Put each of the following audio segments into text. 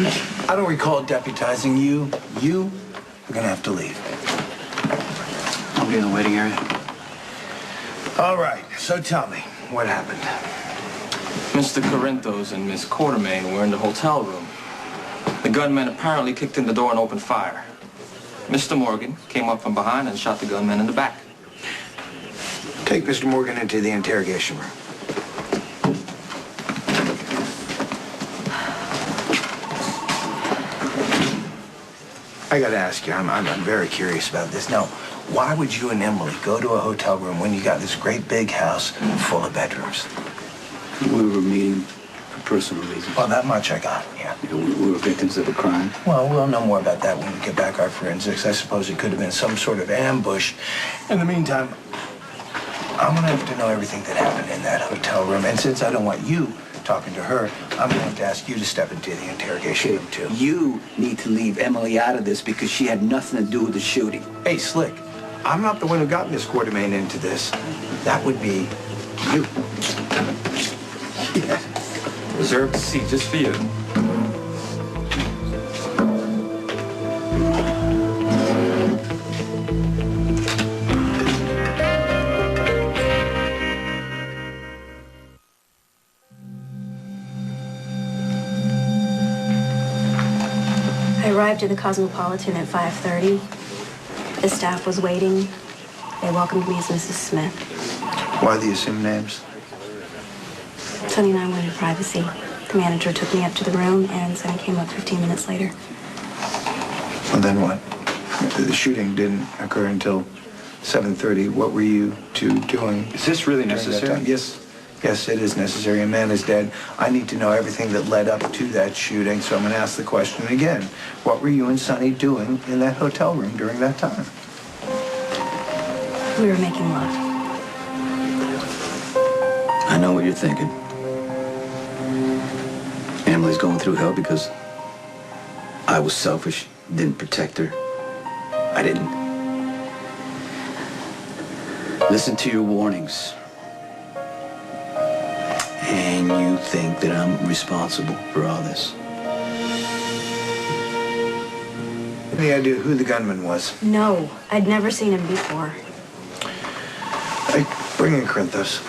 I don't recall deputizing you. You are gonna have to leave. I'll be in the waiting area. All right, so tell me, what happened? Mr. Corinthos and Miss Quartermain were in the hotel room. The gunman apparently kicked in the door and opened fire. Mr. Morgan came up from behind and shot the gunman in the back. Take Mr. Morgan into the interrogation room. I gotta ask you, I'm very curious about this. Now, why would you and Emily go to a hotel room when you got this great big house full of bedrooms? We were meeting for personal reasons. Well, that much I got, yeah. We were victims of a crime. Well, we'll know more about that when we get back our forensics. I suppose it could have been some sort of ambush. In the meantime, I'm gonna have to know everything that happened in that hotel room. And since I don't want you talking to her, I'm gonna have to ask you to step into the interrogation room, too. You need to leave Emily out of this because she had nothing to do with the shooting. Hey, Slick, I'm not the one who got Miss Quartermain into this. That would be you. Yeah. Reserved a seat just for you. I arrived at the Cosmopolitan at 5:30. The staff was waiting. They welcomed me as Mrs. Smith. Why the assumed names? Sonny and I wanted privacy. The manager took me up to the room, and Sonny came up 15 minutes later. Well, then what? The shooting didn't occur until 7:30. What were you two doing? Is this really necessary? Yes, it is necessary. A man is dead. I need to know everything that led up to that shooting, so I'm going to ask the question again. What were you and Sonny doing in that hotel room during that time? We were making love. I know what you're thinking. Emily's going through hell because I was selfish, didn't protect her. I didn't. Listen to your warnings. And you think that I'm responsible for all this? Any idea who the gunman was? No, I'd never seen him before. Hey, bring in Corinthos.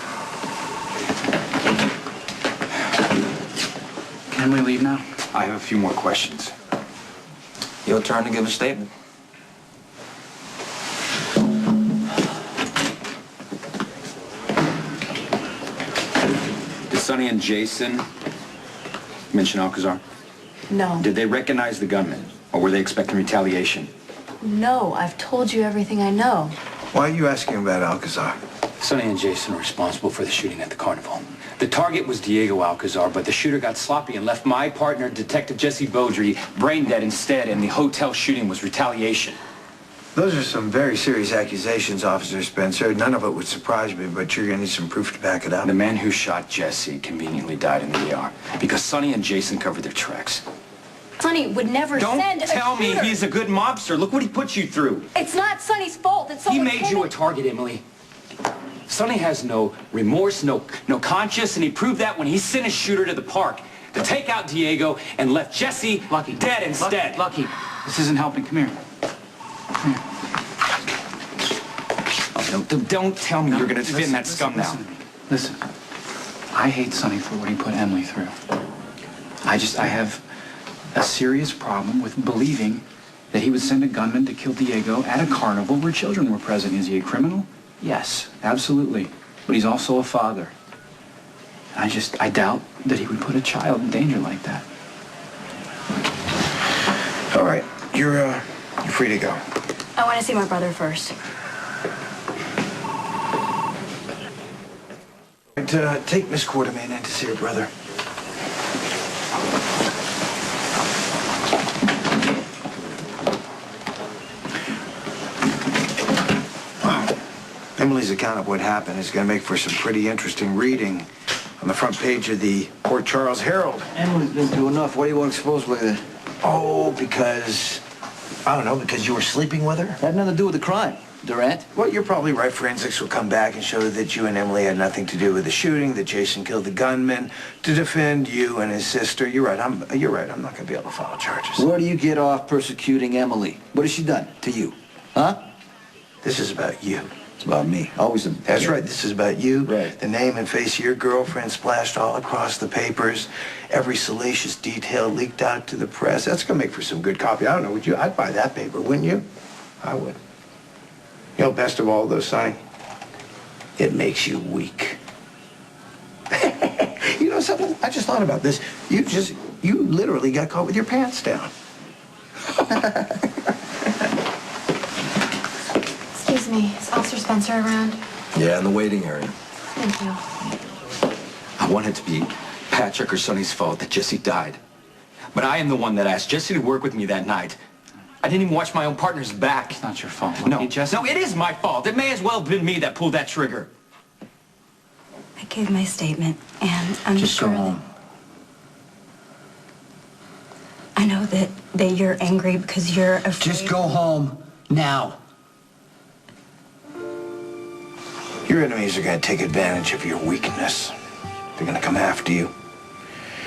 Can we leave now? I have a few more questions. Your turn to give a statement. Did Sonny and Jason mention Alcazar? No. Did they recognize the gunman, or were they expecting retaliation? No, I've told you everything I know. Why are you asking about Alcazar? Sonny and Jason were responsible for the shooting at the carnival. The target was Diego Alcazar, but the shooter got sloppy and left my partner, Detective Jesse Beaudry, brain dead instead, and the hotel shooting was retaliation. Those are some very serious accusations, Officer Spencer. None of it would surprise me, but you're going to need some proof to back it up. The man who shot Jesse conveniently died in the ER because Sonny and Jason covered their tracks. Sonny would never send a Don't tell me shooter. he's a good mobster. Look what he put you through. It's not Sonny's fault. It's He someone made you a target, Emily. Sonny has no remorse, no conscience, and he proved that when he sent a shooter to the park to take out Diego and left Jesse dead instead. Lucky, this isn't helping. Come here. Come here. Oh, don't tell me you're going to defend that scum now. Listen, I hate Sonny for what he put Emily through. I have a serious problem with believing that he would send a gunman to kill Diego at a carnival where children were present. Is he a criminal? Yes, absolutely. But he's also a father. I doubt that he would put a child in danger like that. All right, you're free to go. I want to see my brother first. Take Miss Quartermain in to see her brother. Wow. Emily's account of what happened is going to make for some pretty interesting reading on the front page of the Port Charles Herald. Emily's been through enough. Why do you want to expose like that? Oh, because, I don't know, because you were sleeping with her? Had nothing to do with the crime. Durant? Well, you're probably right. Forensics will come back and show that you and Emily had nothing to do with the shooting, that Jason killed the gunman to defend you and his sister. You're right. I'm not going to be able to file charges. Where do you get off persecuting Emily? What has she done to you? Huh? This is about you. It's about me. Always. That's right. This is about you. Right. The name and face of your girlfriend splashed all across the papers. Every salacious detail leaked out to the press. That's going to make for some good copy. I don't know. Would you? I'd buy that paper, wouldn't you? I would. You know, best of all, though, Sonny, it makes you weak. You know something? I just thought about this. You literally got caught with your pants down. Excuse me, is Officer Spencer around? Yeah, in the waiting area. Thank you. I want it to be Patrick or Sonny's fault that Jesse died. But I am the one that asked Jesse to work with me that night. I didn't even watch my own partner's back. It's not your fault. No, Okay, Jesse? no, it is my fault. It may as well have been me that pulled that trigger. I gave my statement, and I'm Just sure go that... home. I know that you're angry because you're afraid... Just go home now. Your enemies are going to take advantage of your weakness. They're going to come after you.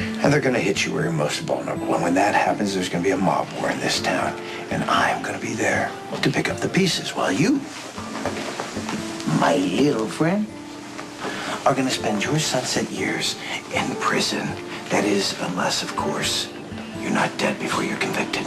And they're going to hit you where you're most vulnerable. And when that happens, there's going to be a mob war in this town. And I'm going to be there to pick up the pieces while you, my little friend, are going to spend your sunset years in prison. That is, unless, of course, you're not dead before you're convicted.